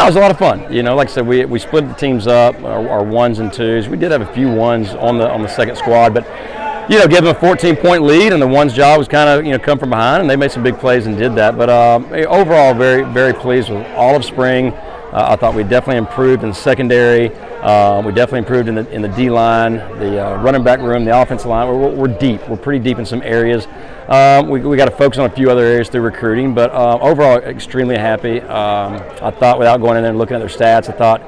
was a lot of fun. Like I said, we split the teams up, our ones and twos. We did have a few ones on the second squad, but gave them a 14-point lead, and the one's job was kind of come from behind, and they made some big plays and did that. But overall, very very pleased with all of spring. I thought we definitely improved in the secondary. We definitely improved in the D line, the running back room, the offensive line. We're deep. We're pretty deep in some areas. We got to focus on a few other areas through recruiting, but overall, extremely happy. I thought, without going in there and looking at their stats, I thought,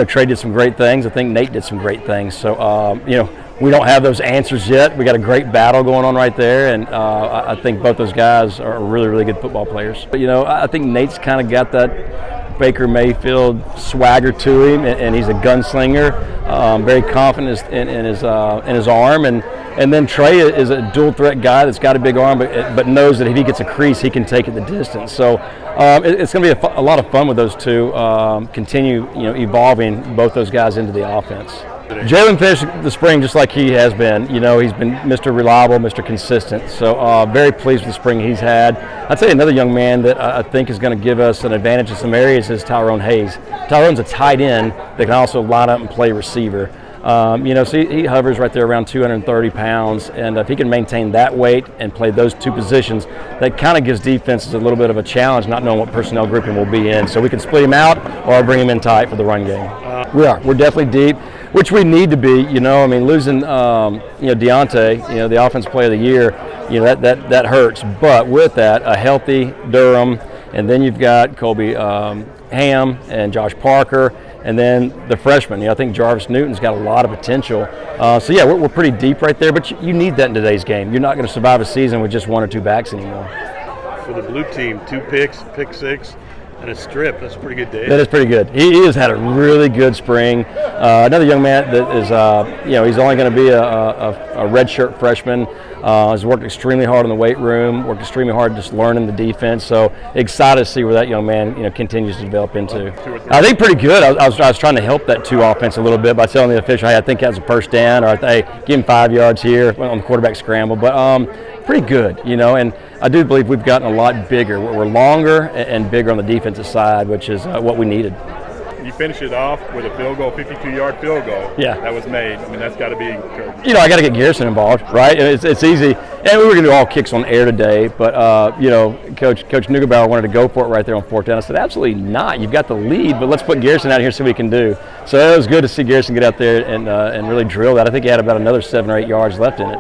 Trey did some great things. I think Nate did some great things. So, we don't have those answers yet. We got a great battle going on right there, and I think both those guys are really, really good football players. But, I think Nate's kind of got that Baker Mayfield swagger to him, and he's a gunslinger, very confident in his arm, and then Trey is a dual threat guy that's got a big arm, but knows that if he gets a crease, he can take it the distance. So it's going to be a lot of fun with those two. Continue evolving both those guys into the offense. Jalen finished the spring just like he has been. He's been Mr. Reliable, Mr. Consistent. So very pleased with the spring he's had. I'd say another young man that I think is going to give us an advantage in some areas is Tyrone Hayes. Tyrone's a tight end that can also line up and play receiver. So he hovers right there around 230 pounds, and if he can maintain that weight and play those two positions, that kind of gives defenses a little bit of a challenge, not knowing what personnel grouping will be in. So we can split him out or bring him in tight for the run game. We're definitely deep, which we need to be. Losing Deontay, the offensive player of the year, that hurts. But with that, a healthy Durham, and then you've got Colby Ham and Josh Parker. And then the freshman, I think Jarvis Newton's got a lot of potential. We're pretty deep right there, but you need that in today's game. You're not going to survive a season with just one or two backs anymore. For the blue team, 2 picks, pick 6, and a strip. That's a pretty good day. That is pretty good. He has had a really good spring. Another young man that is, he's only going to be a redshirt freshman. Has worked extremely hard in the weight room, worked extremely hard just learning the defense. So excited to see where that young man, continues to develop into. I think pretty good. I was trying to help that 2 offense a little bit by telling the official, hey, I think that's a first down, or hey, give him 5 yards here on the quarterback scramble. But pretty good, and I do believe we've gotten a lot bigger. We're longer and bigger on the defensive side, which is what we needed. You finish it off with a field goal, 52-yard field goal. Yeah, that was made. That's got to be encouraging. I got to get Garrison involved, right? It's easy. And we were going to do all kicks on air today, but Coach Neugebauer wanted to go for it right there on 4th down. I said, absolutely not. You've got the lead, but let's put Garrison out here see what he can do. So it was good to see Garrison get out there and really drill that. I think he had about another 7 or 8 yards left in it.